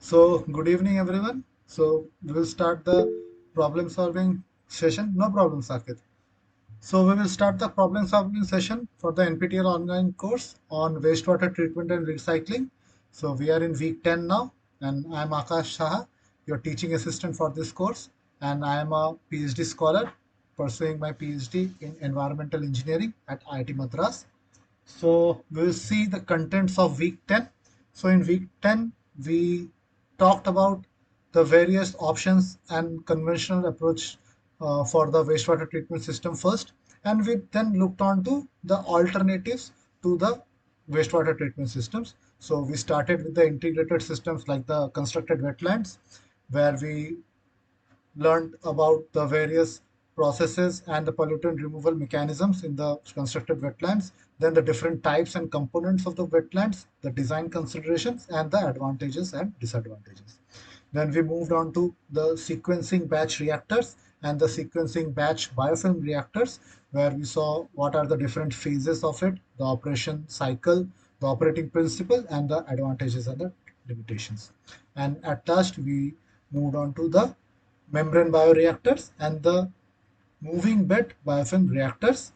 So, good evening, everyone. So, we will start the problem solving session. No problem, Sakit. So, we will start the problem solving session for the NPTEL online course on wastewater treatment and recycling. So, we are in week 10 now, and I am Akash Shah, your teaching assistant for this course, and I am a PhD scholar pursuing my PhD in environmental engineering at IIT Madras. So we will see the contents of week 10. So in week 10, we talked about the various options and conventional approach for the wastewater treatment system first, and we then looked on to the alternatives to the wastewater treatment systems. So we started with the integrated systems like the constructed wetlands, where we learned about the various processes and the pollutant removal mechanisms in the constructed wetlands, then the different types and components of the wetlands, the design considerations, and the advantages and disadvantages. Then we moved on to the sequencing batch reactors and the sequencing batch biofilm reactors, where we saw what are the different phases of it, the operation cycle, the operating principle, and the advantages and the limitations. And at last, we moved on to the membrane bioreactors and the moving bed biofilm reactors,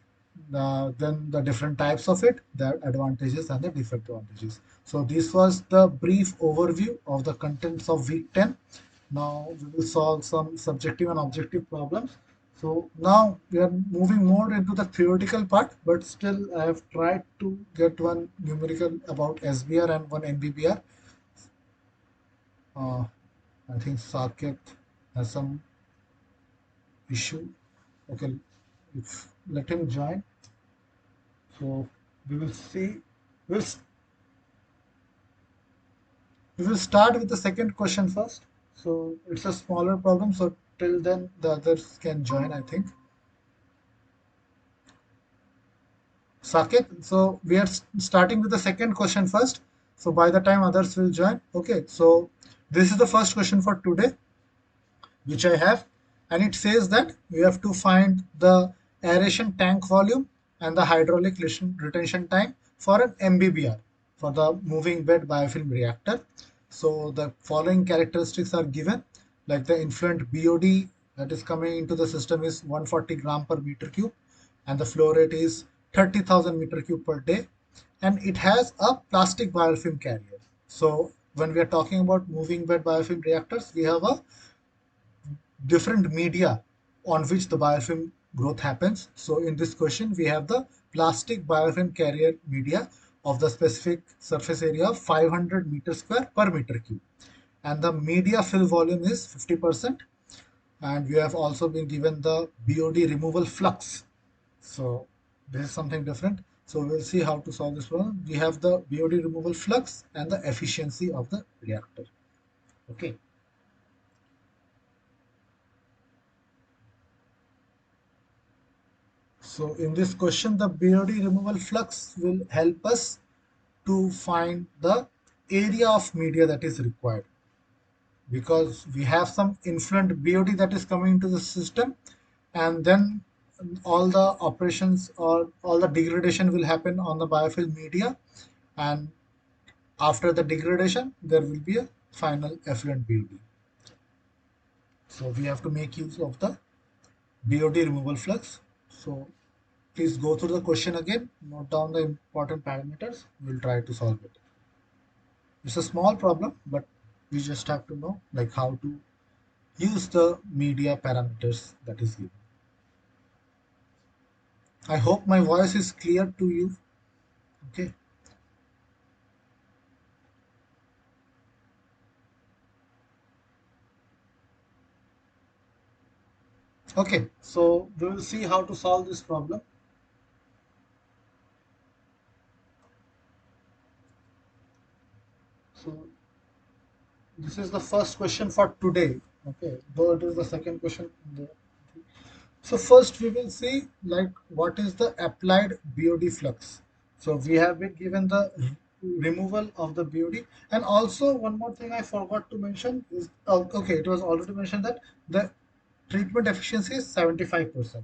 then the different types of it, the advantages and the disadvantages. So this was the brief overview of the contents of week 10. Now we will solve some subjective and objective problems. So now we are moving more into the theoretical part, but still I have tried to get one numerical about SBR and one MBBR. Uh, I think Saket has some issue. Okay, if let him join. So we will see. We'll we will start with the second question first. So it's a smaller problem. So till then the others can join. I think Saket. So we are starting with the second question first. So by the time others will join. Okay. So this is the first question for today, which I have, and it says that we have to find the aeration tank volume and the hydraulic retention time for an MBBR for the moving bed biofilm reactor. So the following characteristics are given, like the influent BOD that is coming into the system is 140 gram per meter cube, and the flow rate is 30,000 meter cube per day, and it has a plastic biofilm carrier. So when we are talking about moving bed biofilm reactors, we have a different media on which the biofilm growth happens. So in this question, we have the plastic biofilm carrier media of the specific surface area of 500 meter square per meter cube. And the media fill volume is 50%. And we have also been given the BOD removal flux. So this is something different. So we'll see how to solve this problem. We have the BOD removal flux and the efficiency of the reactor. Okay. So in this question, the BOD removal flux will help us to find the area of media that is required, because we have some influent BOD that is coming into the system, and then all the operations or all the degradation will happen on the biofilm media, and after the degradation there will be a final effluent BOD. So we have to make use of the BOD removal flux. So please go through the question again, note down the important parameters. We'll try to solve it. It's a small problem, but we just have to know like how to use the media parameters that is given. I hope my voice is clear to you. Okay. Okay, so we will see how to solve this problem. So this is the first question for today. Okay, though it is the second question. So first we will see like what is the applied BOD flux. So we have been given the removal of the BOD, and also one more thing I forgot to mention is okay, it was already mentioned that the treatment efficiency is 75%.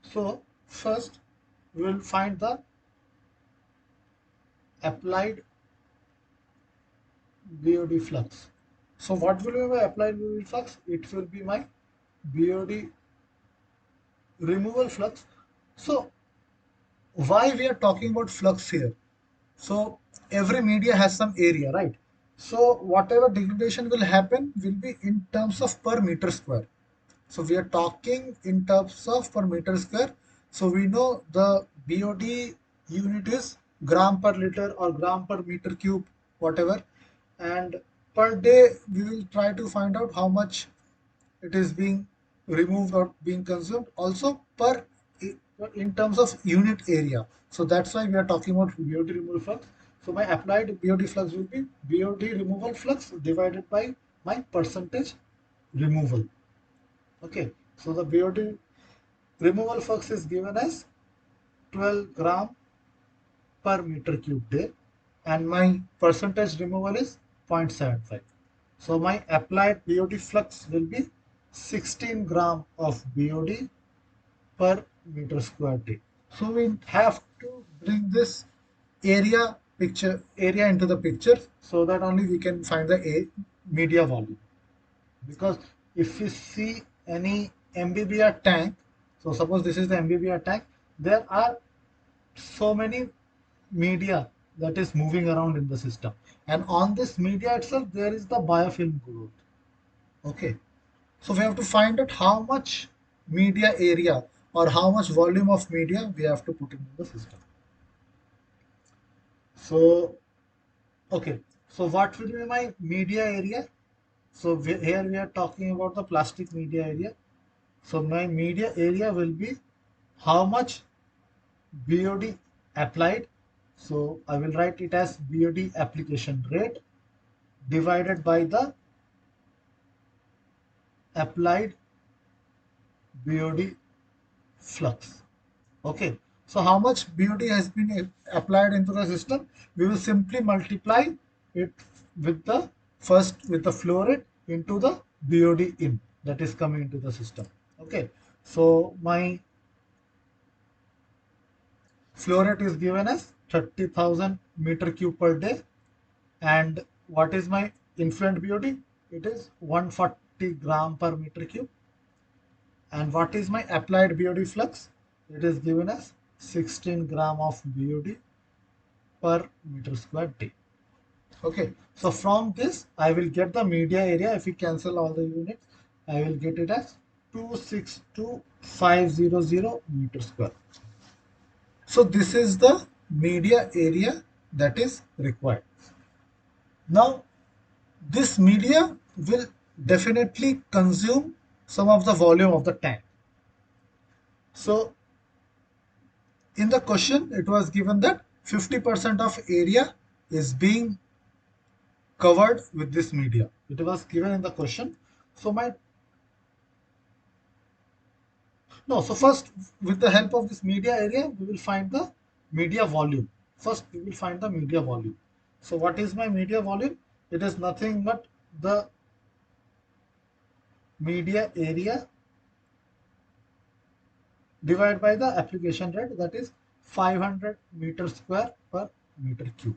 So first we will find the applied BOD flux. So what will be my applied BOD flux? It will be my BOD removal flux. So why we are talking about flux here? So every media has some area, right? So whatever degradation will happen will be in terms of per meter square. So we are talking in terms of per meter square. So we know the BOD unit is gram per liter or gram per meter cube, whatever. And per day we will try to find out how much it is being removed or being consumed. Also per in terms of unit area. So that's why we are talking about BOD removal flux. So my applied BOD flux will be BOD removal flux divided by my percentage removal. Okay, so the BOD removal flux is given as 12 gram per meter cube day, and my percentage removal is 0.75. So my applied BOD flux will be 16 gram of BOD per meter square day. So we have to bring this area into the picture, so that only we can find the media volume. Because if we see any MBBR tank, so suppose this is the MBBR tank, there are so many media that is moving around in the system, and on this media itself there is the biofilm growth. Okay, so we have to find out how much media area or how much volume of media we have to put in the system. So okay, so what will be my media area? So here we are talking about the plastic media area. So my media area will be how much BOD applied. So I will write it as BOD application rate divided by the applied BOD flux. Okay. So how much BOD has been applied into the system? We will simply multiply it with the flow rate into the BOD in that is coming into the system. Okay. So my flow rate is given as 30,000 meter cube per day. And what is my influent BOD? It is 140 gram per meter cube. And what is my applied BOD flux? It is given as 16 gram of BOD per meter square day. Okay, so from this I will get the media area. If we cancel all the units, I will get it as 262,500 meter square. So this is the media area that is required. Now this media will definitely consume some of the volume of the tank. So in the question it was given that 50% of area is being covered with this media. It was given in the question. So my no, so first with the help of this media area we will find the media volume. First we will find the media volume. So what is my media volume? It is nothing but the media area divided by the application rate, that is 500 meter square per meter cube.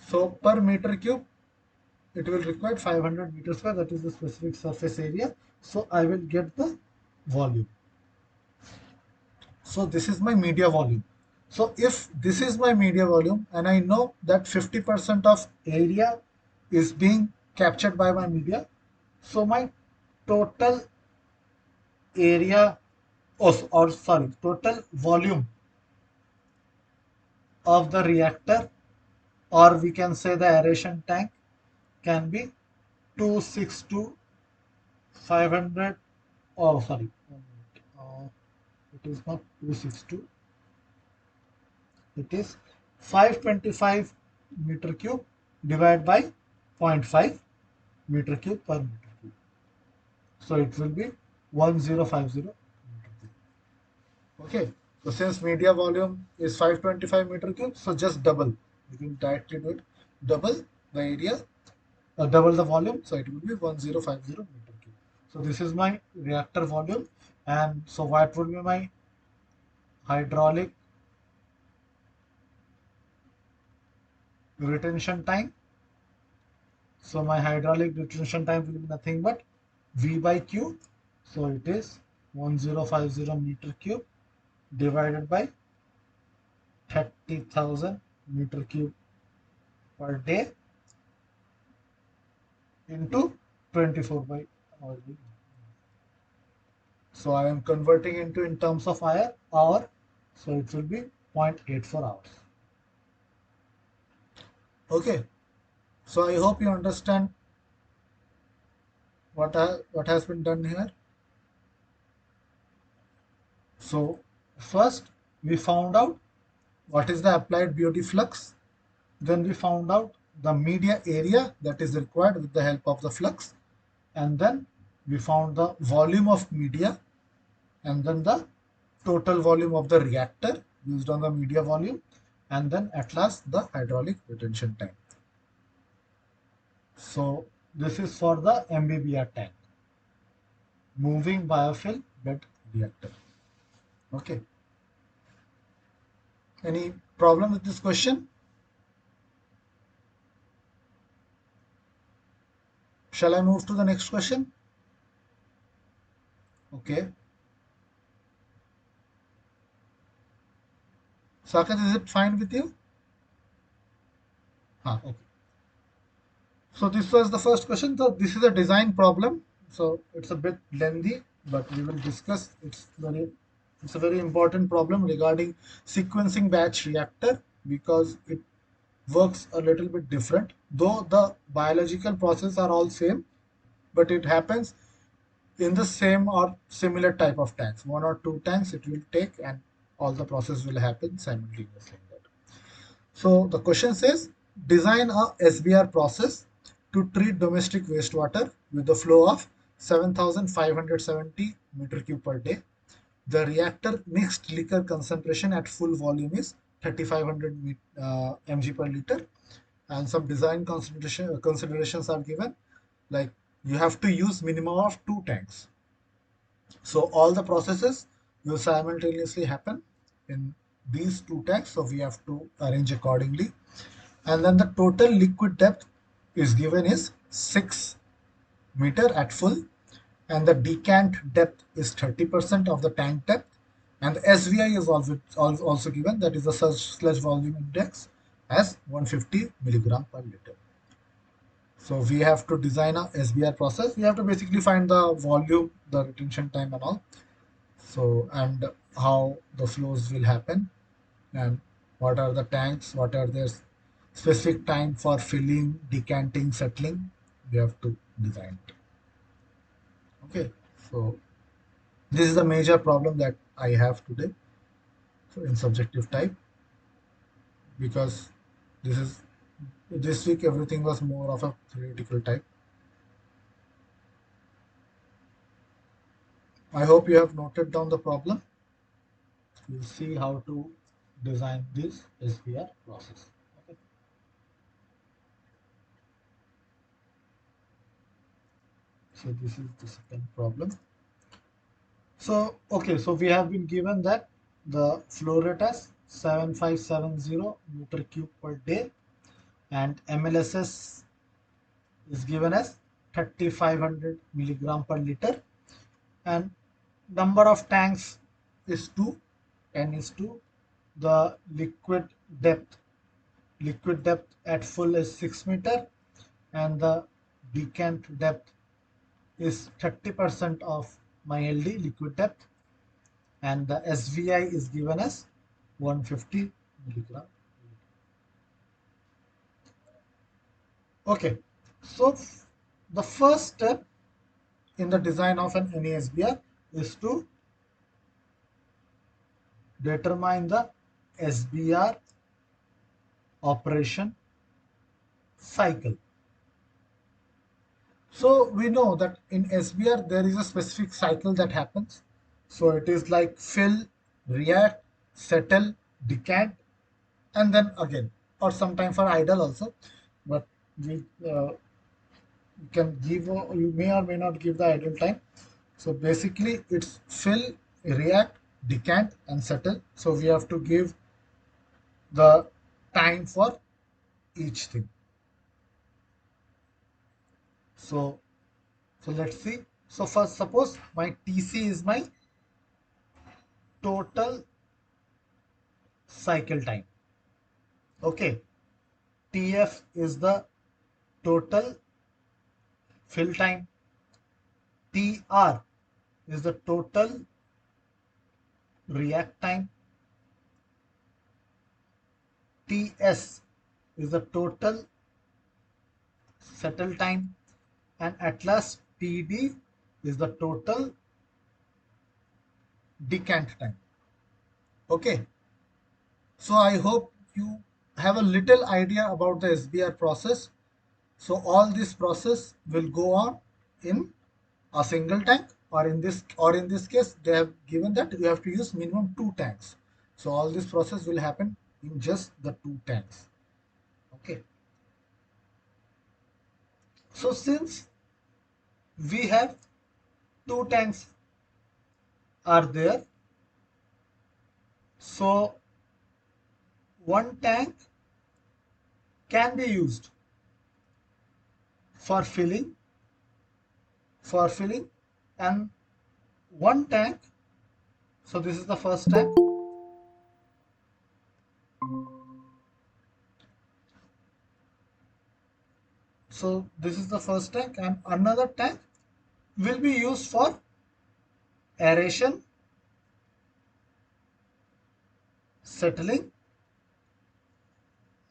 So per meter cube it will require 500 meter square, that is the specific surface area. So I will get the volume. So this is my media volume. So if this is my media volume and I know that 50% of area is being captured by my media, so my total area, or sorry, total volume of the reactor, or we can say the aeration tank, can be 262 500. Oh sorry, it is not 262, it is 525 meter cube divided by 0.5 meter cube per meter cube. So it will be 1050 meter cube. Okay, so since media volume is 525 meter cube, so just double. You can directly do it. Double the area, double the volume, so it will be 1050 meter cube. So this is my reactor volume, and so what would be my hydraulic retention time? So my hydraulic detention time will be nothing but V by Q. So it is 1050 meter cube divided by 30,000 meter cube per day into 24 by hour. So I am converting into in terms of hour. So it will be 0.84 hours. Okay. So I hope you understand what has been done here. So first we found out what is the applied BOD flux. Then we found out the media area that is required with the help of the flux. And then we found the volume of media, and then the total volume of the reactor used on the media volume, and then at last the hydraulic retention time. So this is for the MBBR tank, moving biofuel bed reactor. Okay. Any problem with this question? Shall I move to the next question? Okay. Saket, is it fine with you? Okay. So this was the first question. So this is a design problem. So it's a bit lengthy, but we will discuss. It's a very important problem regarding sequencing batch reactor because it works a little bit different. Though the biological process are all same, but it happens in the same or similar type of tanks. One or two tanks it will take, and all the process will happen simultaneously. So the question says, design a SBR process to treat domestic wastewater with a flow of 7,570 meter cube per day. The reactor mixed liquor concentration at full volume is 3,500 mg per liter, and some design considerations are given, like you have to use minimum of two tanks. So all the processes will simultaneously happen in these two tanks. So we have to arrange accordingly. And then the total liquid depth is given is 6 meter at full. And the decant depth is 30% of the tank depth. And the SVI is also given, that is the sludge volume index, as 150 milligram per liter. So we have to design a SBR process. We have to basically find the volume, the retention time and all. So, and how the flows will happen, and what are the tanks, what are their specific time for filling, decanting, settling. We have to design it. Okay. So this is the major problem that I have today. So in subjective type, because this is this week everything was more of a theoretical type. I hope you have noted down the problem. We'll see how to design this SBR process. Okay. So this is the second problem. So okay, so we have been given that the flow rate as 7570 meter cube per day, and MLSS is given as 3500 milligram per liter, and number of tanks is 2, n is 2. The liquid depth at full is 6 meter, and the decant depth is 30% of my LD liquid depth, and the SVI is given as 150 milligram. Okay, so the first step in the design of an NASBR is to determine the SBR operation cycle. So we know that in SBR there is a specific cycle that happens. So it is like fill, react, settle, decant, and then again, or sometime for idle also. But we can give, you may or may not give the idle time. So basically it's fill, react, decant, and settle. So we have to give the time for each thing. So let's see. So first, suppose my TC is my total cycle time. Okay. TF is the total fill time. TR is the total react time. TS is the total settle time. And at last TD is the total decant time. Okay. So I hope you have a little idea about the SBR process. So all this process will go on in a single tank, or in this case they have given that you have to use minimum two tanks. So all this process will happen in just the two tanks. Okay. So since we have two tanks are there, so one tank can be used for filling for filling and one tank. So this is the first tank. So this is the first tank, and another tank will be used for aeration, settling,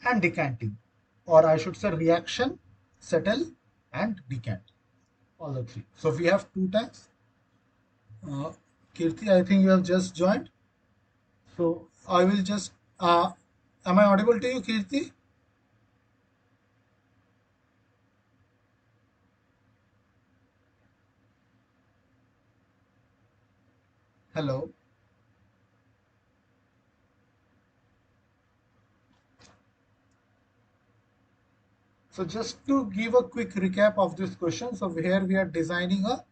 and decanting, or I should say reaction, settle, and decant. All the three. So we have two tanks. Uh, Kirti, I think you have just joined. So I will just. Am I audible to you, Kirti? Hello. So just to give a quick recap of this question, so here we are designing a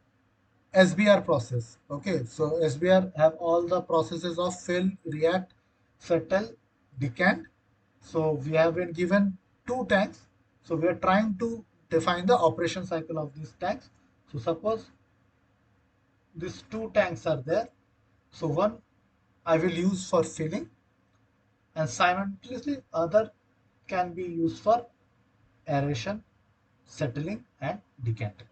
SBR process. Okay, so SBR have all the processes of fill, react, settle, decant. So we have been given two tanks. So we are trying to define the operation cycle of these tanks. So suppose these two tanks are there. So one I will use for filling, and simultaneously other can be used for aeration, settling, and decanting.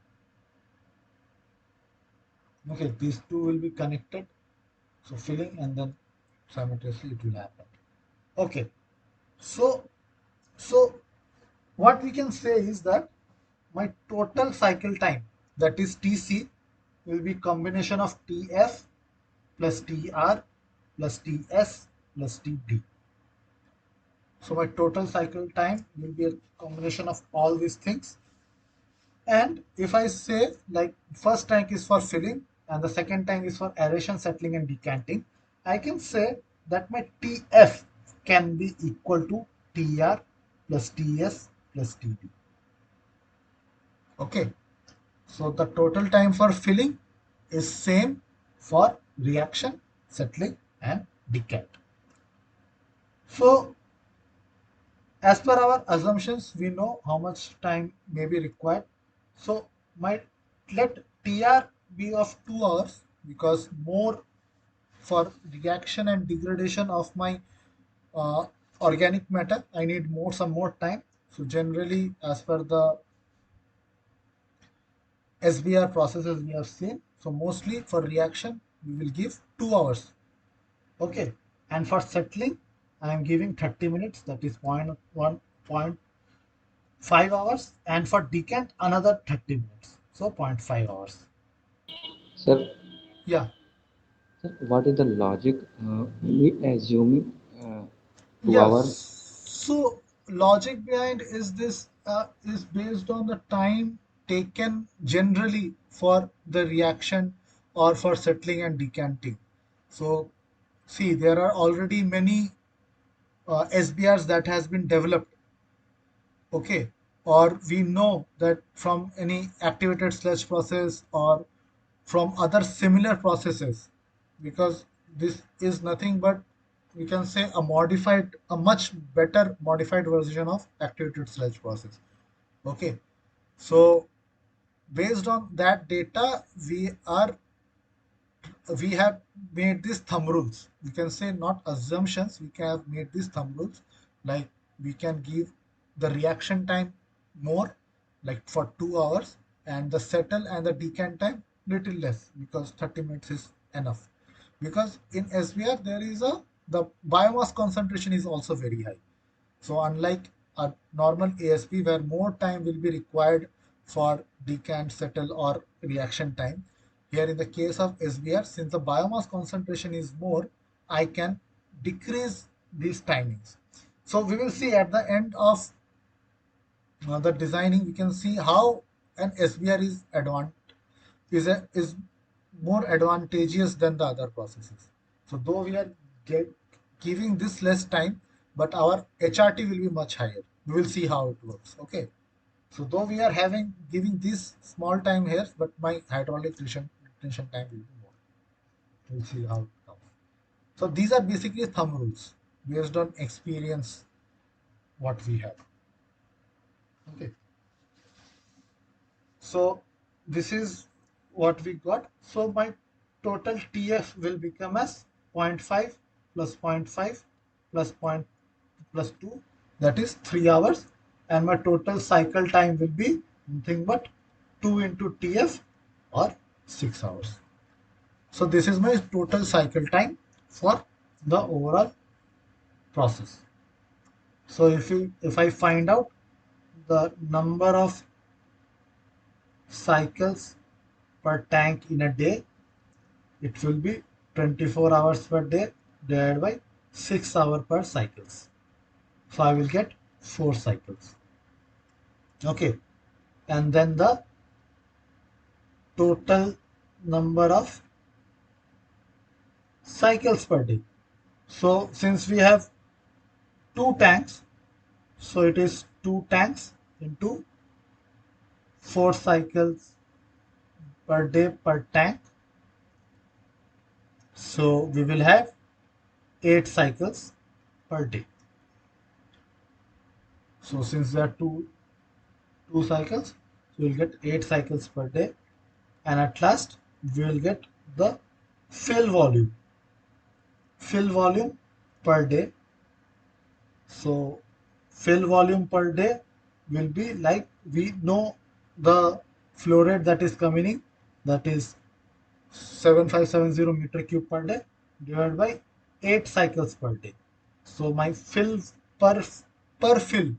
Okay, these two will be connected. So filling and then simultaneously it will happen. Okay, so so what we can say is that my total cycle time, that is TC, will be combination of TF plus TR plus TS plus TD. So my total cycle time will be a combination of all these things. And if I say like first tank is for filling and the second tank is for aeration, settling, and decanting, I can say that my TF can be equal to TR plus TS plus TD. Okay. So the total time for filling is same for reaction, settling, and decant. So as per our assumptions, we know how much time may be required. So my let TR be of 2 hours, because more for reaction and degradation of my uh, organic matter, I need some more time. So generally, as per the SBR processes we have seen, so mostly for reaction, we will give 2 hours. Okay. And for settling, I am giving 30 minutes, that is 0.5 hours. And for decant, another 30 minutes. So zero point 0.5 hours. Sir, Yeah. sir, what is the logic? We assuming uh, 2 hour. Yes. So logic behind is this is based on the time taken generally for the reaction or for settling and decanting. So see, there are already many SBRs that has been developed. Okay. Or we know that from any activated sludge process or from other similar processes, because this is nothing but, we can say, a much better modified version of activated sludge process. Okay. So based on that data, we have made these thumb rules. We can say not assumptions. We can have made these thumb rules, like we can give the reaction time more, like for 2 hours, and the settle and the decant time little less because 30 minutes is enough. Because in SBR there is a the biomass concentration is also very high. So unlike a normal ASP where more time will be required for decant, settle or reaction time, here in the case of SBR, since the biomass concentration is more, I can decrease these timings. So we will see at the end of the designing, we can see how an SBR is more advantageous than the other processes. So though we are get, giving this less time, but our HRT will be much higher. We will see how it works. Okay. So though we are having giving this small time here, but my hydraulic retention time will be more. We'll see how it comes. So these are basically thumb rules based on experience what we have. Okay. So this is what we got. So my total TF will become as zero point 0.5 plus zero point 0.5 plus point plus 2, that is 3 hours, and my total cycle time will be nothing but 2 into TF or 6 hours. So this is my total cycle time for the overall process. So if I find out the number of cycles per tank in a day, it will be 24 hours per day divided by 6 hour per cycles. So I will get 4 cycles. Okay. And then the total number of cycles per day. So since we have 2 tanks, so it is 2 tanks into 4 cycles per day per tank. So we will have 8 cycles per day. So since there are two cycles, so we'll get 8 cycles per day, and at last we will get the fill volume per day. So fill volume per day will be like, we know the flow rate that is coming in, that is 7570 meter cube per day divided by 8 cycles per day. So my fill per fill,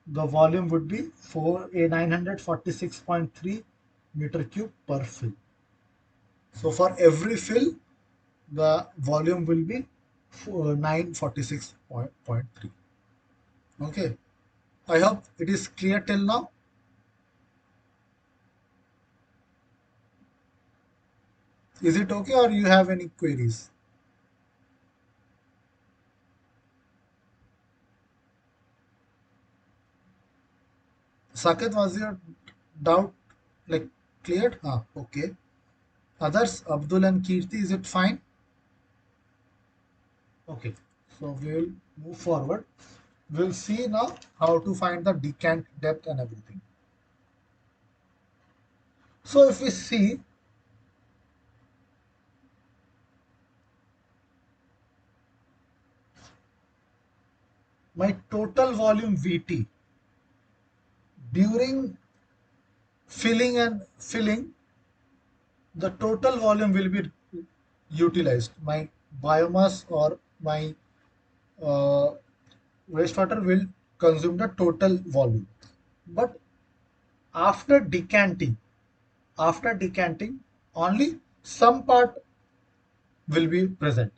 the volume would be 946.3 meter cube per fill. So for every fill, the volume will be 946.3. Okay. I hope it is clear till now. Is it okay or you have any queries? Saket, was your doubt like cleared? Ah, okay. Others, Abdul and Kirti, is it fine? Okay. So we will move forward. We'll see now how to find the decant depth and everything. So if we see my total volume VT during filling, the total volume will be utilized. My biomass or my uh, wastewater will consume the total volume. But after decanting, after decanting, only some part will be present.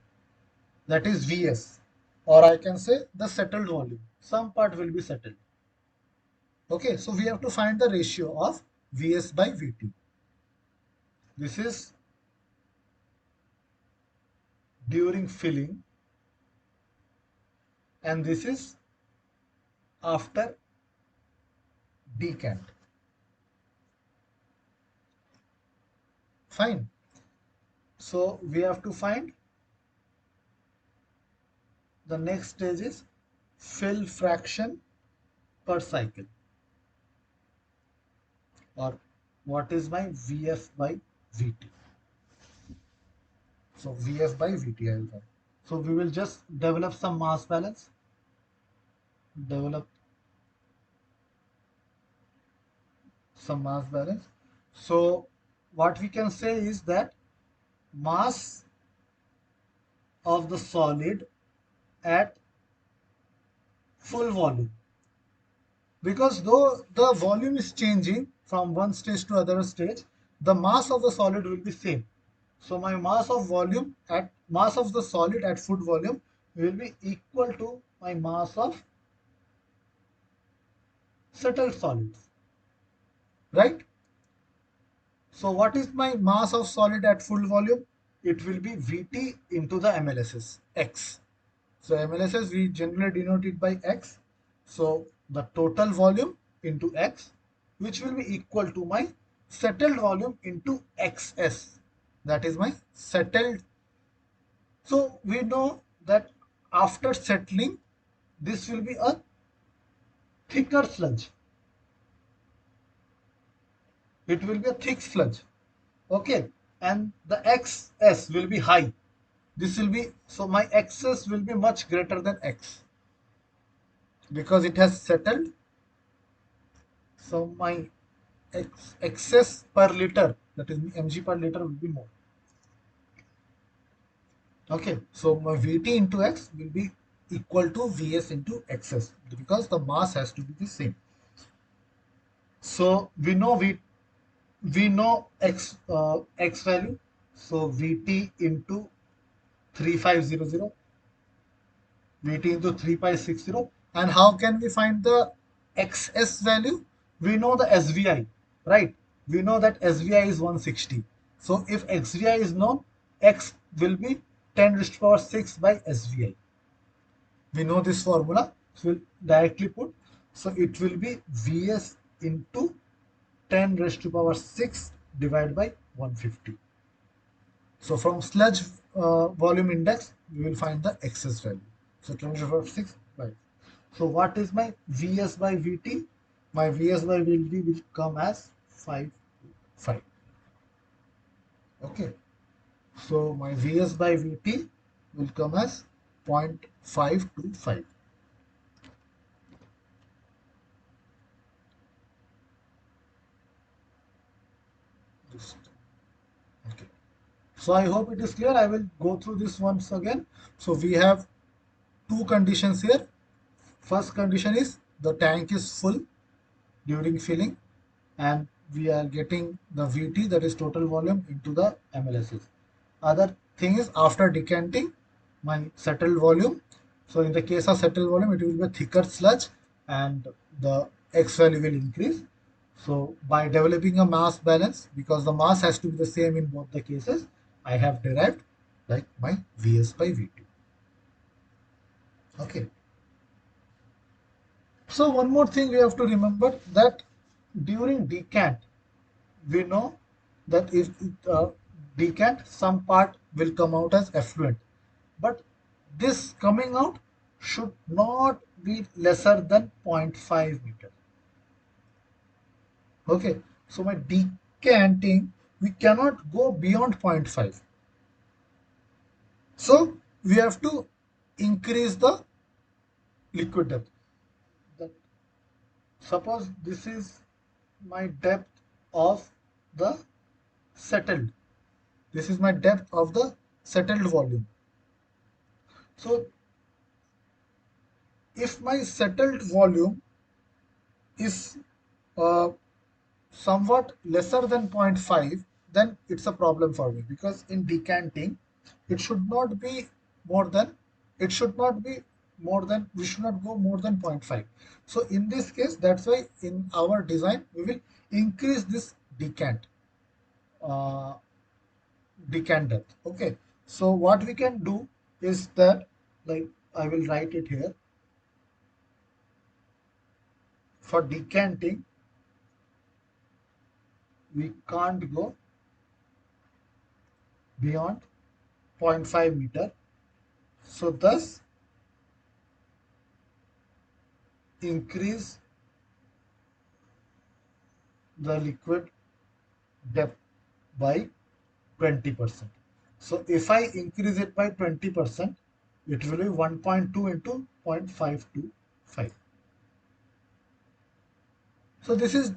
That is Vs, or I can say the settled volume. Some part will be settled. Okay, so we have to find the ratio of Vs by Vt. This is during filling, and this is after decant. Fine. So we have to find the next stage is fill fraction per cycle, or what is my Vf by Vt. So Vf by Vt I will write. So we will just develop some mass balance, develop some mass balance. So what we can say is that mass of the solid at full volume, because though the volume is changing from one stage to other stage, the mass of the solid will be same. So my mass of the solid at full volume will be equal to my mass of settled solids, right? So what is my mass of solid at full volume? It will be Vt into the MLSS x. So MLSS we generally denote it by x. So the total volume into x, which will be equal to my settled volume into xs. That is my settled. So we know that after settling, this will be a thicker sludge. It will be a thick sludge. Okay. And the xs will be high. This will be, so my xs will be much greater than x because it has settled. So my excess per liter, that is mg per liter, will be more. Okay, so my Vt into x will be equal to Vs into xs because the mass has to be the same. So we know x value. So Vt into 3500, Vt into 3560. And how can we find the XS value? We know the SVI, right? We know that SVI is 160. So if XVI is known, X will be 10 raised to power 6 by SVI. We know this formula, so we'll directly put. So it will be Vs into 10 raised to power 6 divided by 150. So from sludge volume index, we will find the excess value. So 10^6, right. So what is my Vs by Vt? My Vs by Vt will come as 5. Okay. So my Vs by Vt will come as 0.525. Just, okay. So I hope it is clear. I will go through this once again. So we have two conditions here. First condition is the tank is full during filling, and we are getting the Vt, that is total volume, into the MLSS. Other thing is after decanting my settled volume. So in the case of settled volume, it will be a thicker sludge and the X value will increase. So by developing a mass balance, because the mass has to be the same in both the cases, I have derived like my Vs by Vt. Okay. So one more thing we have to remember, that during decant, we know that if decant, some part will come out as effluent, but this coming out should not be lesser than 0.5 meter. Okay, so my decanting, we cannot go beyond 0.5. So we have to increase the liquid depth. That, suppose this is my depth of the settled. This is my depth of the settled volume. So if my settled volume is uh, somewhat lesser than zero point 0.5, then it's a problem for me, because in decanting, it should not be more than, it should not be more than, we should not go more than zero point 0.5. So in this case, that's why in our design, we will increase this uh, decant depth. Okay. So what we can do is that, like, I will write it here. For decanting, we can't go beyond 0.5 meter. So thus increase the liquid depth by 20%. So if I increase it by 20%, it will be 1.2 into 0.525. So this is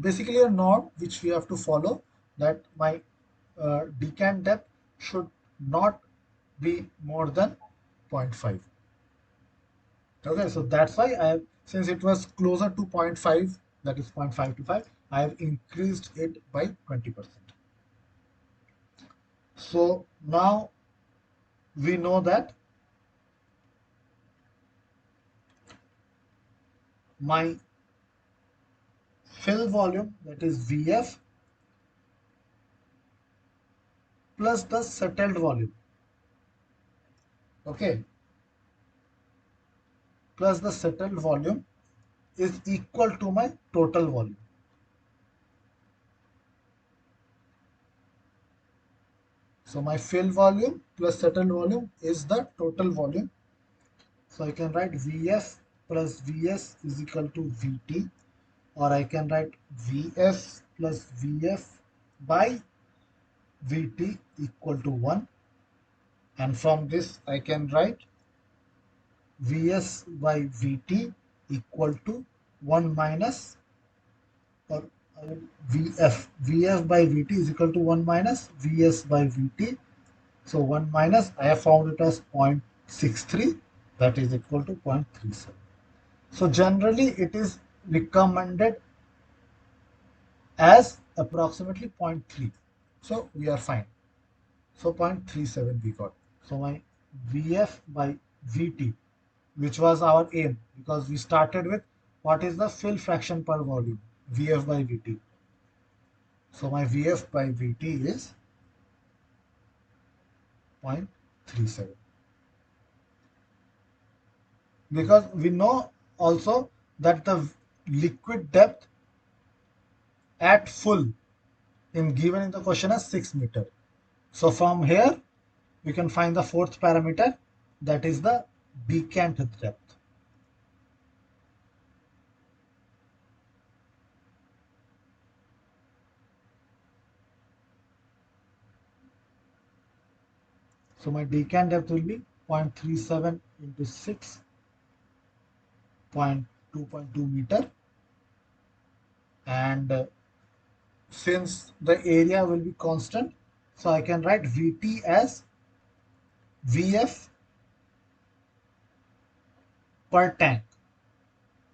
basically a norm which we have to follow, that my decant depth should not be more than zero point 0.5. Okay, so that's why I have, since it was closer to zero point 0.5, that is 0.525, I have increased it by 20%. So now we know that my fill volume, that is VF, plus the settled volume, okay, plus the settled volume is equal to my total volume. So my fill volume plus settled volume is the total volume. So I can write VF plus VS is equal to VT, or I can write VF plus VF by VT equal to 1. And from this I can write Vs by Vt equal to 1 minus, or Vf by Vt is equal to 1 minus Vs by Vt. So 1 minus, I have found it as 0.63, that is equal to 0.37. So generally it is recommended as approximately zero point 0.3. So we are fine. So 0.37 we got. So my Vf by Vt, which was our aim, because we started with what is the fill fraction per volume, Vf by Vt. So my Vf by Vt is 0.37, because we know also that the liquid depth at full in given in the question as 6 meter. So from here we can find the fourth parameter, that is the decant depth. So my decant depth will be 0.37 into 6, 2.2 meter, and since the area will be constant, so I can write Vt as Vf per tank,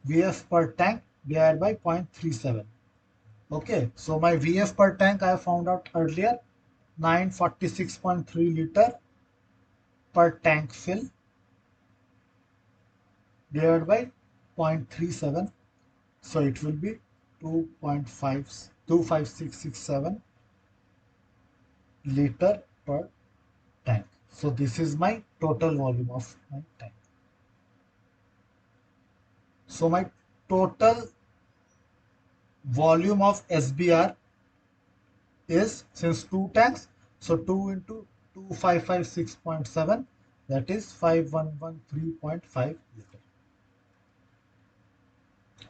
Vf per tank divided by 0.37. Okay, so my Vf per tank I found out earlier, 946.3 liter per tank fill divided by 0.37. So it will be 2.5 liter per tank. So this is my total volume of my tank. So my total volume of SBR is, since two tanks, so 2 into 2556.7, that is 5113.5 liter.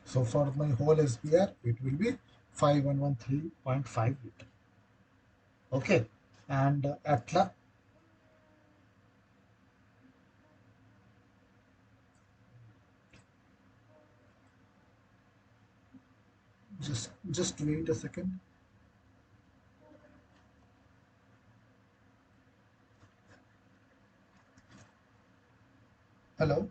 So for my whole SBR, it will be 5113.5 liter. Okay, and at la just wait a second. Hello.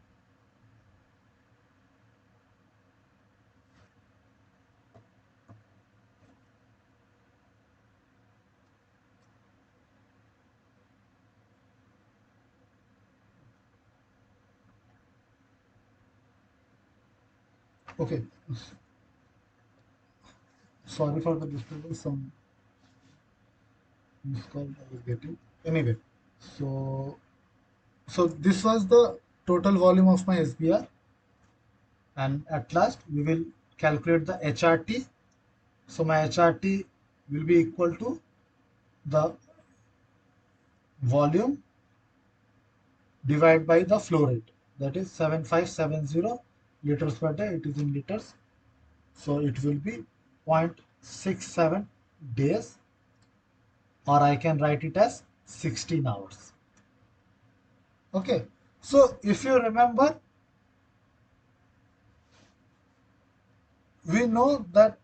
Okay, sorry for the disturbance. Some missed call I was getting. Anyway, so this was the total volume of my SBR, and at last we will calculate the HRT. So my HRT will be equal to the volume divided by the flow rate, that is 7570 liters per day. It is in liters, so it will be 0.67 days, or I can write it as 16 hours. Okay, so if you remember, we know that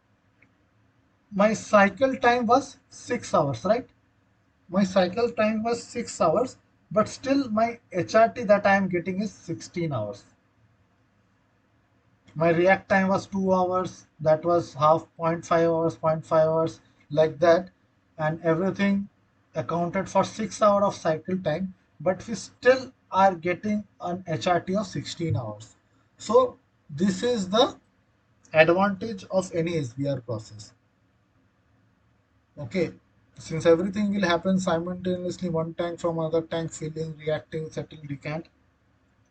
my cycle time was 6 hours, right? My cycle time was 6 hours, but still my HRT that I am getting is 16 hours. My react time was 2 hours, that was half, zero point 0.5 hours, zero point 0.5 hours, like that, and everything accounted for 6 hours of cycle time, but we still are getting an HRT of 16 hours. So this is the advantage of any SBR process. Okay, since everything will happen simultaneously, one tank from other tank filling, reacting, setting, decant,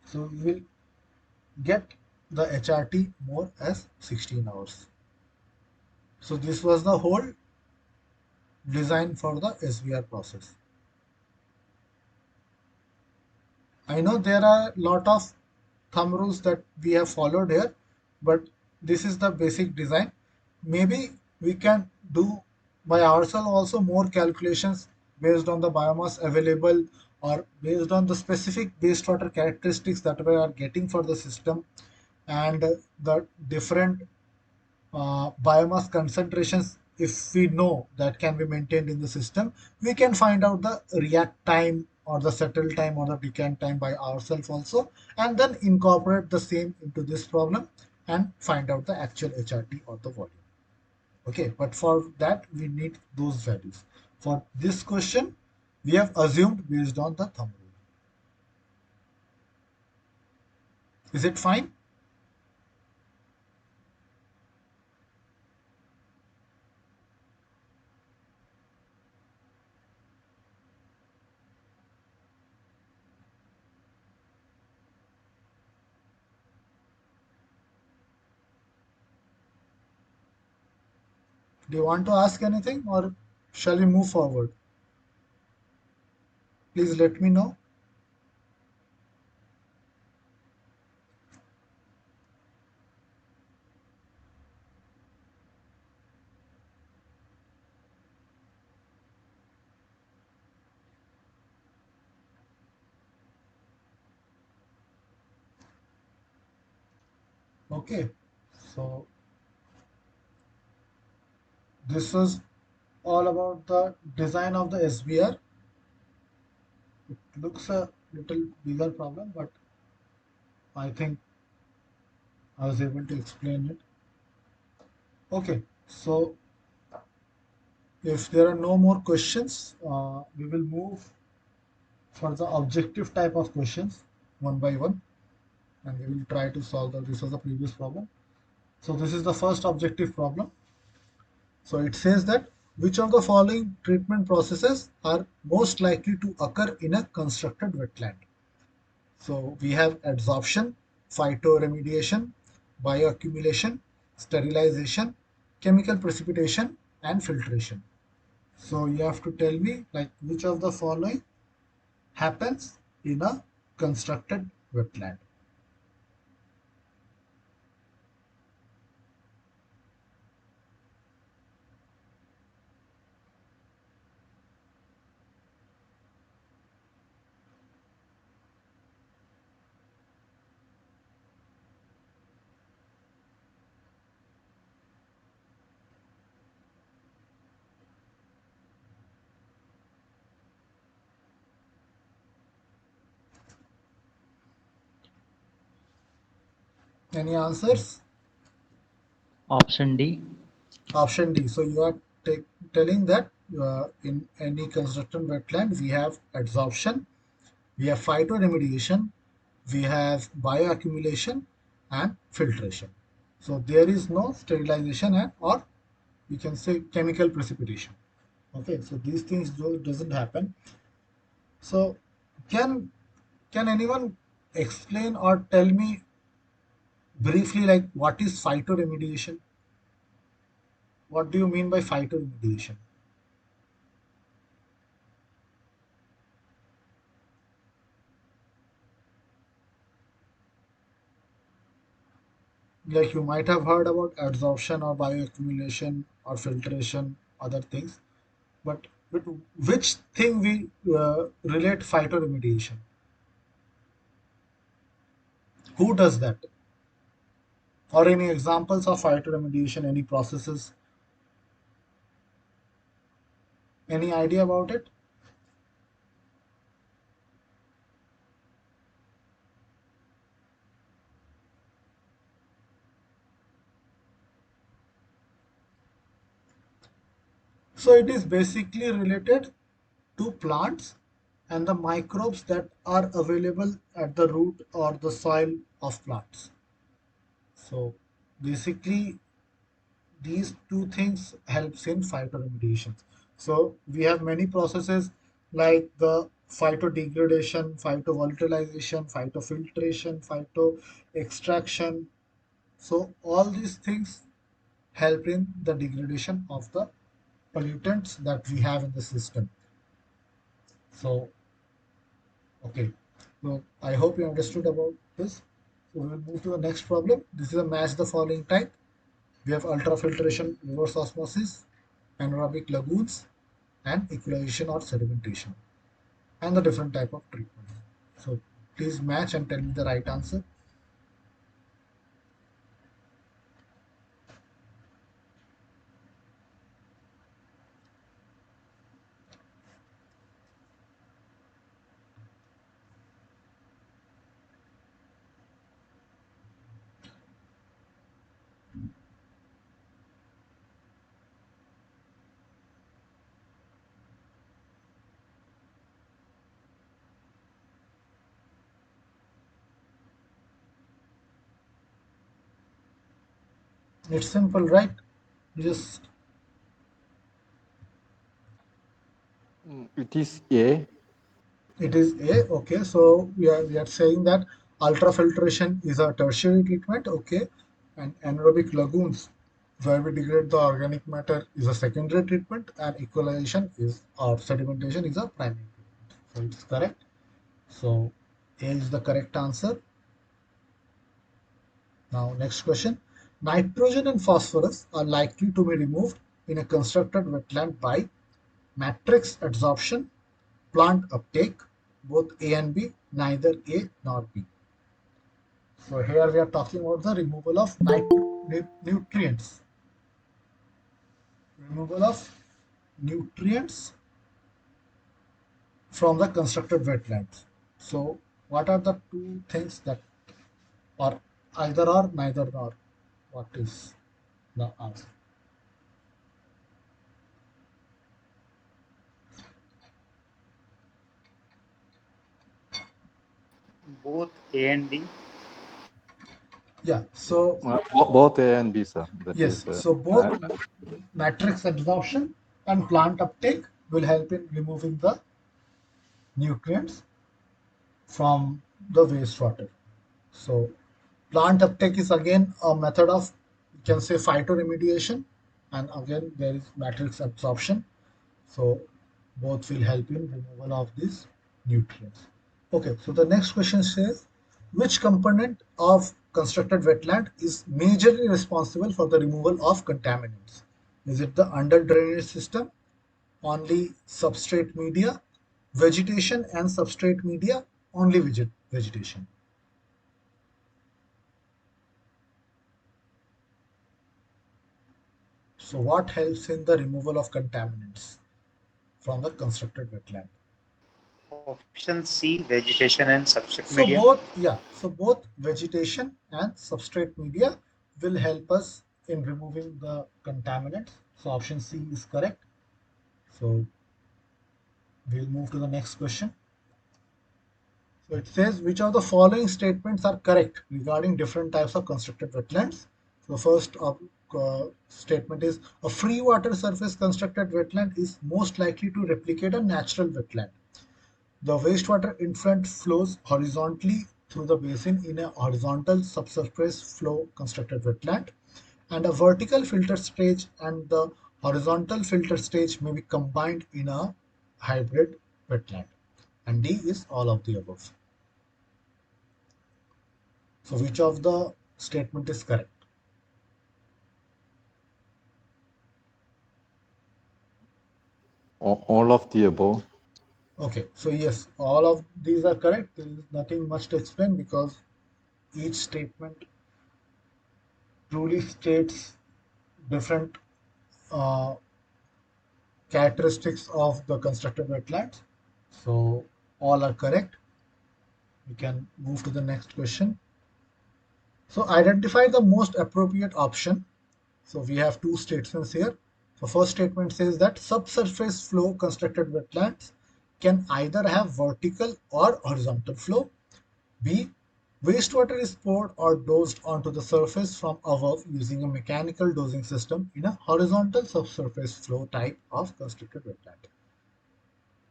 so we will get the HRT more as 16 hours. So this was the whole design for the SBR process. I know there are a lot of thumb rules that we have followed here, but this is the basic design. Maybe we can do by ourselves also more calculations based on the biomass available or based on the specific wastewater characteristics that we are getting for the system and the different biomass concentrations. If we know that can be maintained in the system, we can find out the react time or the settle time or the decant time by ourselves also, and then incorporate the same into this problem and find out the actual HRT or the volume. Okay, but for that we need those values. For this question, we have assumed based on the thumb rule. Is it fine? Do you want to ask anything or shall we move forward? Please let me know. Okay, so this was all about the design of the SBR. It looks a little bigger problem, but I think I was able to explain it. Okay, so if there are no more questions, we will move for the objective type of questions one by one, and we will try to solve the, this was the previous problem. So this is the first objective problem. So it says that which of the following treatment processes are most likely to occur in a constructed wetland? So we have adsorption, phytoremediation, bioaccumulation, sterilization, chemical precipitation, and filtration. So you have to tell me like which of the following happens in a constructed wetland. Any answers? Option D. Option D. So you are telling that in any constructed wetland we have adsorption, we have phytoremediation, we have bioaccumulation, and filtration. So there is no sterilization and or we can say chemical precipitation. Okay, so these things doesn't happen. So can can anyone explain or tell me briefly like what is phytoremediation? What do you mean by phytoremediation? Like you might have heard about adsorption or bioaccumulation or filtration. other things. But with which thing we relate phytoremediation? Who does that? Or any examples of phytoremediation, any processes, any idea about it? So it is basically related to plants and the microbes that are available at the root or the soil of plants. So basically these two things helps in phytoremediation. So we have many processes like the phytodegradation, phytovolatilization, phytofiltration, phytoextraction. So all these things help in the degradation of the pollutants that we have in the system. So okay, so I hope you understood about this. So we will move to the next problem. This is a match the following type. We have ultrafiltration, reverse osmosis, anaerobic lagoons, and equalization or sedimentation, and the different type of treatments. So please match and tell me the right answer. It's simple, right? Just It is A. it is A. Okay, so we are saying that ultrafiltration is a tertiary treatment. Okay, and anaerobic lagoons, where we degrade the organic matter, is a secondary treatment, and equalization is or sedimentation is a primary treatment. So it's correct. So A is the correct answer. Now, next question. Nitrogen and phosphorus are likely to be removed in a constructed wetland by matrix adsorption, plant uptake, both A and B, neither A nor B. So here we are talking about the removal of nutrients. Removal of nutrients from the constructed wetlands. So what are the two things that are either or neither or? What is the answer? Both A and B. Yeah. So Both A and B, sir. That is. yes. So both matrix absorption and plant uptake will help in removing the nutrients from the wastewater. So plant uptake is again a method of, you can say, phytoremediation, and again there is matrix absorption. So both will help in removal of these nutrients. Okay, so the next question says, which component of constructed wetland is majorly responsible for the removal of contaminants? Is it the under drainage system, only substrate media, vegetation and substrate media, only vegetation? So what helps in the removal of contaminants from the constructed wetland? Option C, vegetation and substrate So media. both, yeah, so both vegetation and substrate media will help us in removing the contaminants. So option C is correct. So we'll move to the next question. So it says, which of the following statements are correct regarding different types of constructed wetlands? So the first statement is, a free water surface constructed wetland is most likely to replicate a natural wetland. The wastewater influent flows horizontally through the basin in a horizontal subsurface flow constructed wetland, and a vertical filter stage and the horizontal filter stage may be combined in a hybrid wetland. And D is all of the above. So which of the statement is correct? All of the above. Okay, so yes, all of these are correct. There is nothing much to explain because each statement truly states different uh, characteristics of the constructed wetlands. So all are correct. We can move to the next question. So identify the most appropriate option. So we have two statements here. So first statement says that subsurface flow constructed wetlands can either have vertical or horizontal flow. B. Wastewater is poured or dosed onto the surface from above using a mechanical dosing system in a horizontal subsurface flow type of constructed wetland.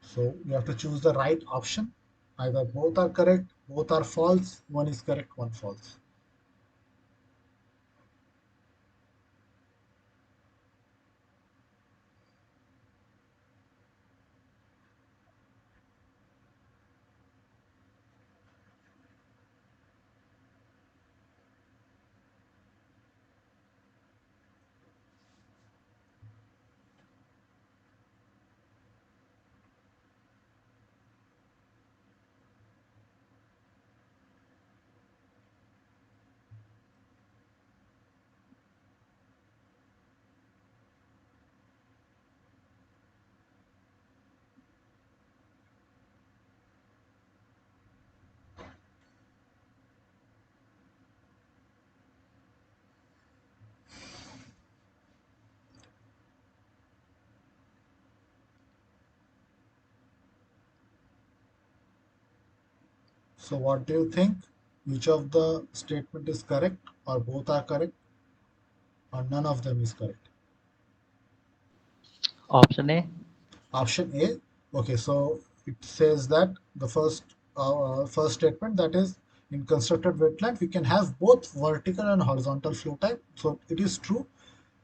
So you have to choose the right option. Either both are correct, both are false, one is correct, one false. So what do you think? Which of the statement is correct, or both are correct, or none of them is correct? Option A. Option A. Okay, so it says that the first statement, that is, in constructed wetland we can have both vertical and horizontal flow type. So it is true.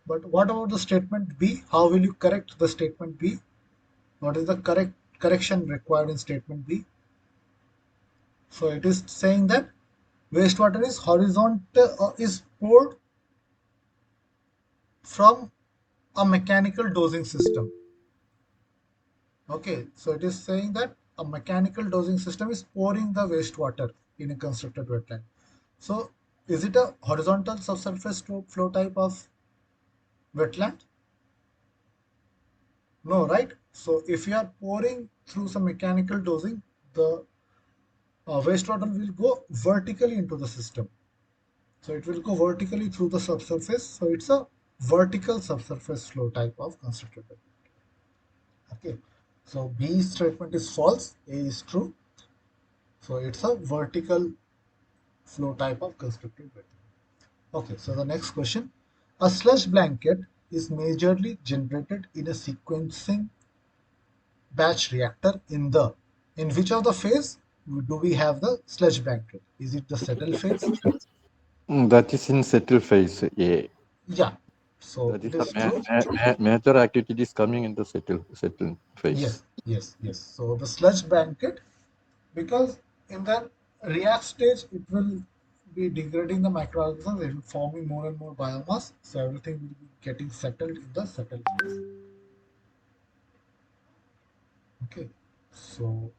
But what about the statement B? How will you correct the statement B? What is the correction required in statement B? So it is saying that wastewater is horizontal, is poured from a mechanical dosing system. Okay, so it is saying that a mechanical dosing system is pouring the wastewater in a constructed wetland. So is it a horizontal subsurface flow type of wetland? No, right? So if you are pouring through some mechanical dosing, the wastewater will go vertically into the system. So it will go vertically through the subsurface. So it's a vertical subsurface flow type of constructed wetland. Okay. So B statement is false, A is true. So it's a vertical flow type of constructed wetland. Okay, so the next question. A sludge blanket is majorly generated in a sequencing batch reactor in which of the phase do we have the sludge blanket? Is it the settle phase? That is in settle phase A. Yeah. So That is it the is true. major activities coming in the settle phase. Yes, yes, yes. So the sludge blanket, because in the react stage it will be degrading the microorganisms, it will forming more and more biomass, so everything will be getting settled in the settle phase. Okay, so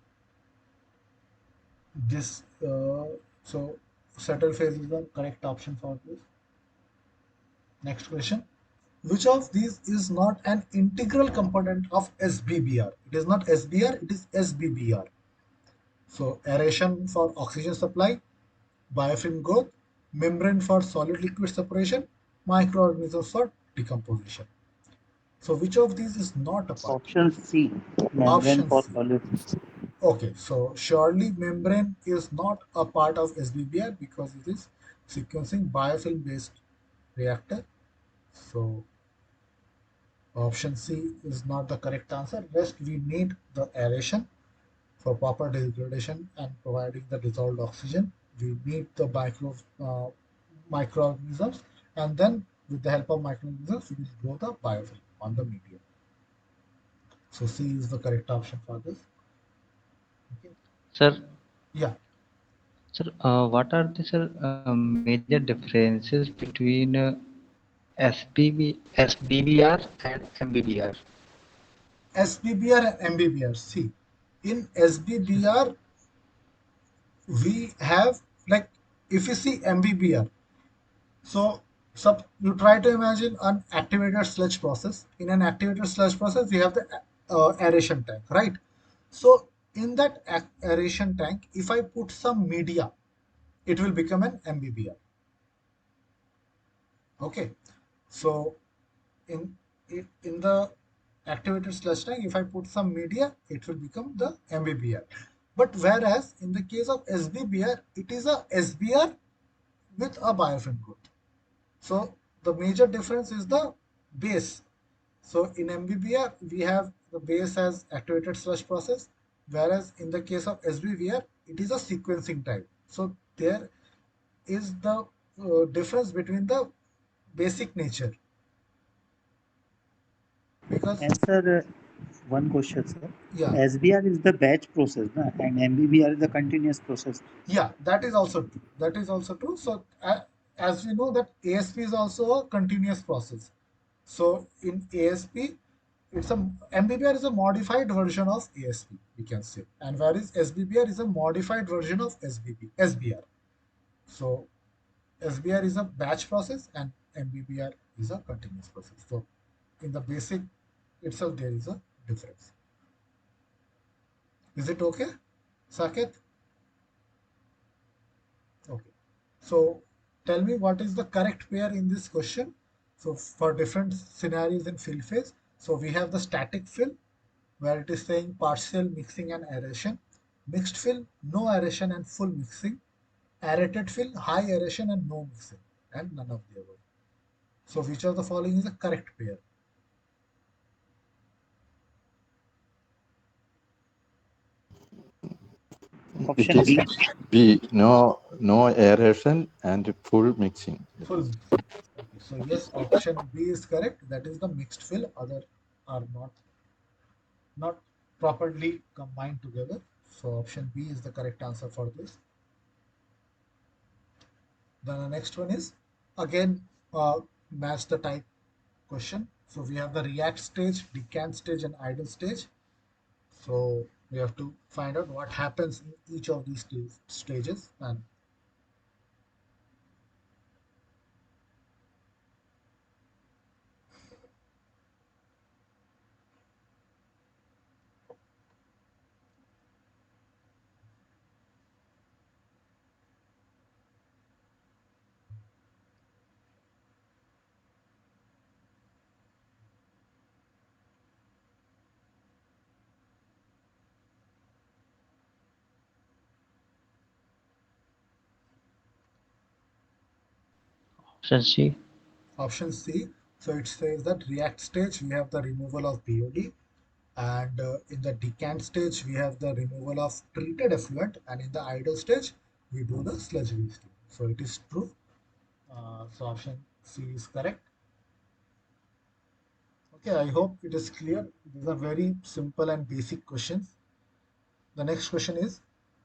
this so settle phase is the correct option for this. Next question. Which of these is not an integral component of SBBR? It is not SBR, it is SBBR. So aeration for oxygen supply, biofilm growth, membrane for solid liquid separation, microorganisms for decomposition. So which of these is not a part? Option C, membrane Option for C. solid. Okay, so surely membrane is not a part of SBBR because it is sequencing biofilm based reactor. So option C is not the correct answer. Rest we need the aeration for proper degradation and providing the dissolved oxygen. We need the microorganisms, and then with the help of microorganisms, we will grow the biofilm on the medium. So C is the correct option for this. Okay. Sir, Yeah. what are the sir major differences between SBBR and MBBR? SBBR and MBBR. See, in SBBR, we have, like, if you see MBBR, so you try to imagine an activated sludge process. In an activated sludge process, we have the aeration tank, right? So in that aeration tank, if I put some media, it will become an MBBR. Okay, so in in the activated sludge tank, if I put some media, it will become the MBBR. But whereas in the case of SBBR, it is a SBR with a biofilm growth. So the major difference is the base. So in MBBR, we have the base as activated sludge process, whereas in the case of SBBR, it is a sequencing type. So there is the difference between the basic nature, because Answer one question, sir. yeah, SBR is the batch process, na? And MBBR is the continuous process. yeah, that is also true. That is also true. So as we know that ASP is also a continuous process. So in ASP, it's a MBBR is a modified version of ASP, we can say, and whereas SBBR is a modified version of SBR. So SBR is a batch process and MBBR is a continuous process. So in the basic itself, there is a difference. Is it okay, Saket? Okay. So tell me what is the correct pair in this question. So for different scenarios in fill phase, so we have the static fill where it is saying partial mixing and aeration, mixed fill, no aeration and full mixing, aerated fill, high aeration and no mixing, and none of the above. So which of the following is the correct pair? It Option is B. B, no aeration and full mixing. It Full is. mixing. Okay, so yes, option B is correct. That is the mixed fill. Other are not properly combined together. So option B is the correct answer for this. Then the next one is again match the type question. So we have the react stage, decant stage, and idle stage. So we have to find out what happens in each of these stages. And Option C. option C. So it says that react stage we have the removal of BOD, and in the decant stage we have the removal of treated effluent, and in the idle stage we do the sludge wasting. So it is true. So option C is correct. Okay, I hope it is clear. These are very simple and basic questions. The next question is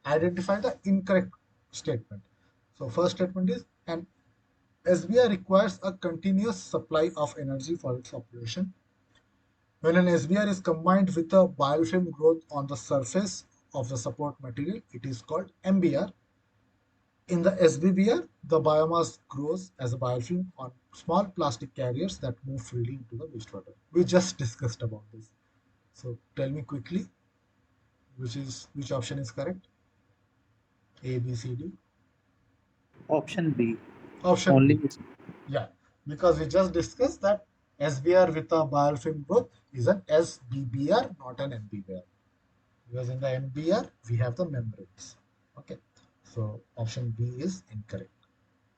identify the incorrect statement. So first statement is an SBI requires a continuous supply of energy for its operation. When an SBR is combined with a biofilm growth on the surface of the support material, it is called MBR. In the SBBR, the biomass grows as a biofilm on small plastic carriers that move freely into the wastewater. We just discussed about this. So tell me quickly which option is correct? A, B, C, D. Option B. Option B. Only Yeah, because we just discussed that SBR with a biofilm growth is an SBBR, not an MBBR. Because in the MBR, we have the membranes. Okay, so option B is incorrect.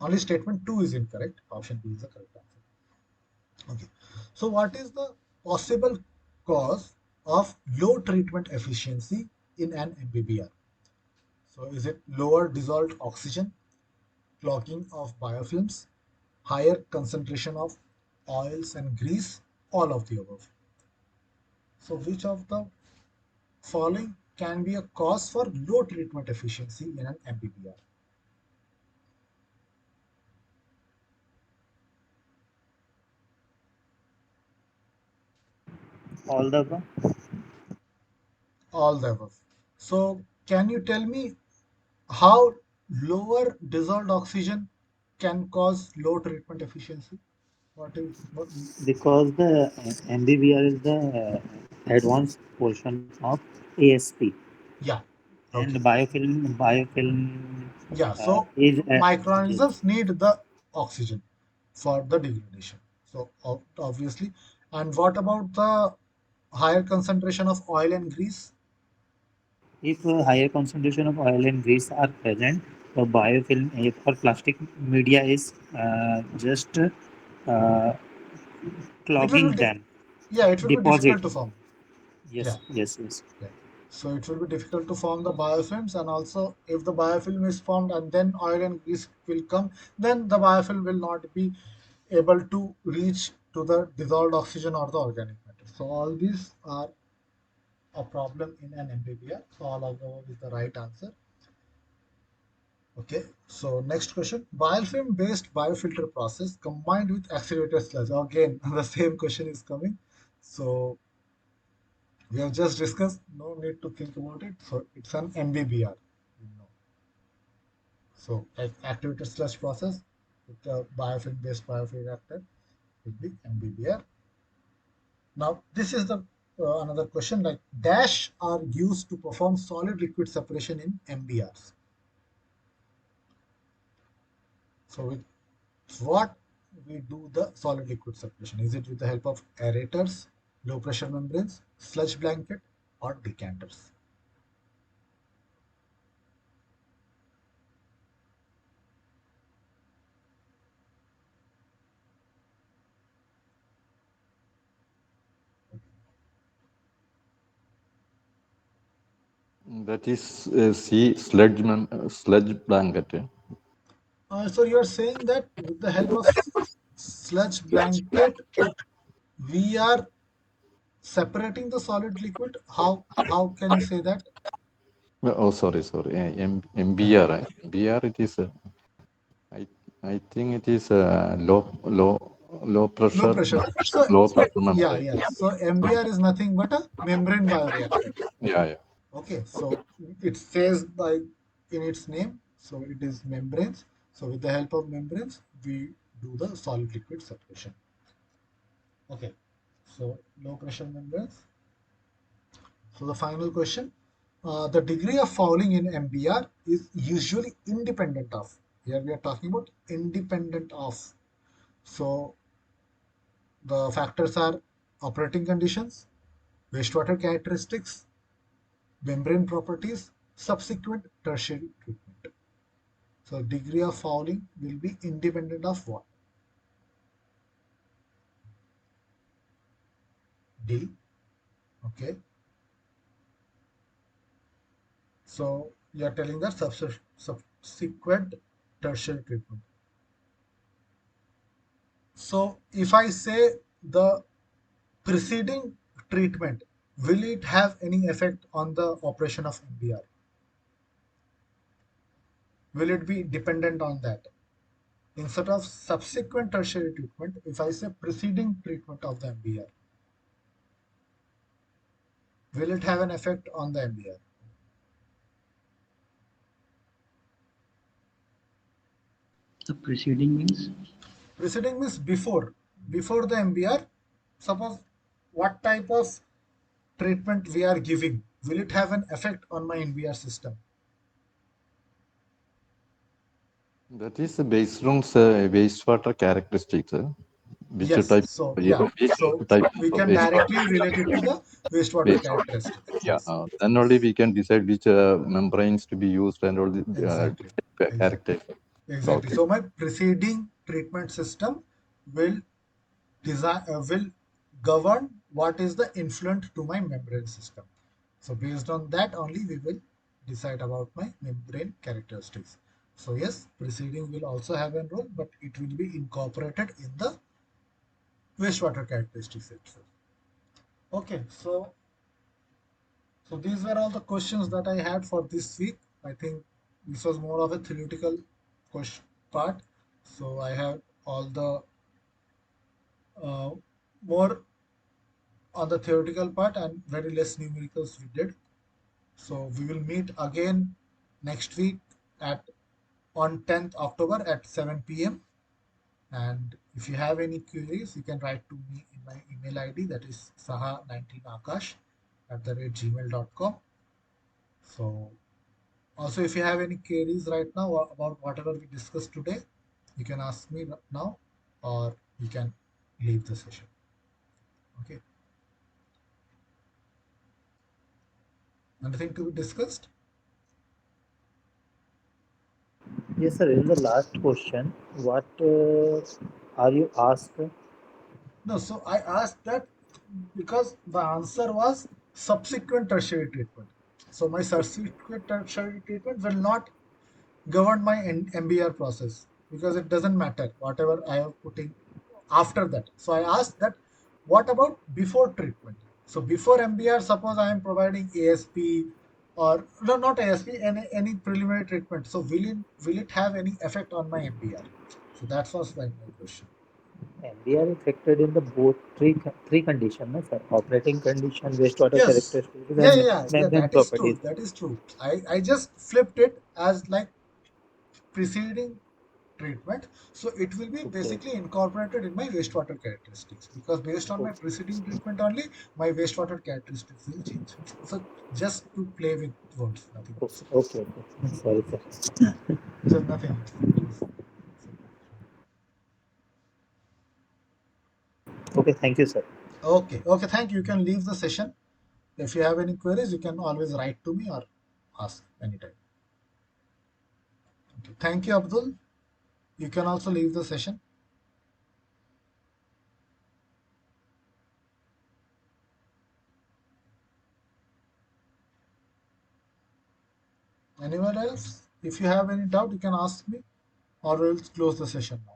Only statement 2 is incorrect. Option B is the correct answer. Okay, so what is the possible cause of low treatment efficiency in an MBBR? So is it lower dissolved oxygen, clogging of biofilms, higher concentration of oils and grease, all of the above? So which of the following can be a cause for low treatment efficiency in an MBBR? all the above. All the above. So, can you tell me how lower dissolved oxygen can cause low treatment efficiency? What is what? Because the MBBR is the advanced portion of ASP, Yeah. and Okay. biofilm Yeah. So is yes. microorganisms need the oxygen for the degradation. So obviously, and what about the higher concentration of oil and grease? If a higher concentration of oil and grease are present, the biofilm or plastic media is just It will clogging be, them, yeah, it will be deposit. difficult to form. Yes, Yeah. yes, yes. Yeah. So it will be difficult to form the biofilms, and also if the biofilm is formed and then oil and grease will come, then the biofilm will not be able to reach to the dissolved oxygen or the organic matter. So all these are a problem in an MBBR. So all of them is the right answer. Okay. So next question: biofilm based biofilter process combined with accelerated sludge. Again, the same question is coming. So we have just discussed. No need to think about it. So it's an MBBR. No. So activated sludge process with the biofilm based biofilm reactor will be MBBR. Now this is the another question, like dash are used to perform solid liquid separation in MBRs. So with what we do the solid liquid separation? Is it with the help of aerators, low pressure membranes, sludge blanket, or decanters? That is sludge blanket. So you are saying that with the help of sludge blanket, we are separating the solid liquid. How can you say that? Oh, sorry. Uh, MBR. MBR. It is. I I think it is low Low pressure pressure. So low pressure yeah, membrane. yeah. So MBR is nothing but a membrane bioreactor. Yeah. Okay, so it says by in its name, so it is membranes. So with the help of membranes, we do the solid liquid separation. Okay, so low pressure membranes. So the final question, the degree of fouling in MBR is usually independent of. Here we are talking about independent of. So the factors are operating conditions, wastewater characteristics, membrane properties, subsequent tertiary treatment. So degree of fouling will be independent of what? D. Okay. So you are telling that subsequent tertiary treatment. So if I say the preceding treatment, will it have any effect on the operation of MBR? Will it be dependent on that? Instead of subsequent tertiary treatment, if I say preceding treatment of the MBR, will it have an effect on the MBR? The preceding means Preceding means before the MBR. Suppose what type of treatment we are giving, will it have an effect on my NBR system? That is based on wastewater characteristics. Which Yes. type? So Yeah, yeah. which So type we of can directly wastewater? relate it to the wastewater Wastewater. characteristics. Yeah. Yes. Then only we can decide which membranes to be used and all the Exactly. different Exactly. characters. Exactly. Okay. So my preceding treatment system will will govern what is the influent to my membrane system. So based on that only we will decide about my membrane characteristics. So yes, preceding will also have a role, but it will be incorporated in the wastewater characteristics itself. Okay, so these were all the questions that I had for this week. I think this was more of a theoretical question part. So I have all the more on the theoretical part and very less numericals we did. So we will meet again next week at on 10th October at 7 p.m. And if you have any queries, you can write to me in my email ID, that is saha19akash at gmail.com. So also, if you have any queries right now about whatever we discussed today, you can ask me now, or you can leave the session. Okay. Anything to be discussed? Yes, sir. In the last question, what are you asked? No, so I asked that because the answer was subsequent tertiary treatment. So my subsequent tertiary treatment will not govern my MBR process because it doesn't matter whatever I have putting after that. So I asked that what about before treatment? So before MBR, suppose I am providing ASP or no, not ASP, any preliminary treatment. So will it have any effect on my MBR? So that was my question. And we are affected in the both three conditions, no, sir? Operating condition, wastewater Yes. characteristics, Yeah, and yeah, yeah, yeah. membrane That is properties. true. That is true. I just flipped it as like preceding treatment. So it will be Okay. basically incorporated in my wastewater characteristics because based on my Okay. preceding treatment only, my wastewater characteristics will change. So just to play with words, nothing else. Okay. Okay. Okay. Sorry, sir. So nothing. It was simple. Okay. Thank you, sir. Okay. Okay. Thank you. You can leave the session. If you have any queries, you can always write to me or ask anytime. Okay. Thank you, Abdul. You can also leave the session. Anyone else? If you have any doubt, you can ask me or we'll close the session now.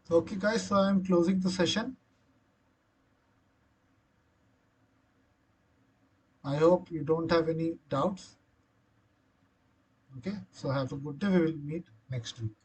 Okay, guys, so I'm closing the session. I hope you don't have any doubts. Okay, so have a good day. We will meet next week.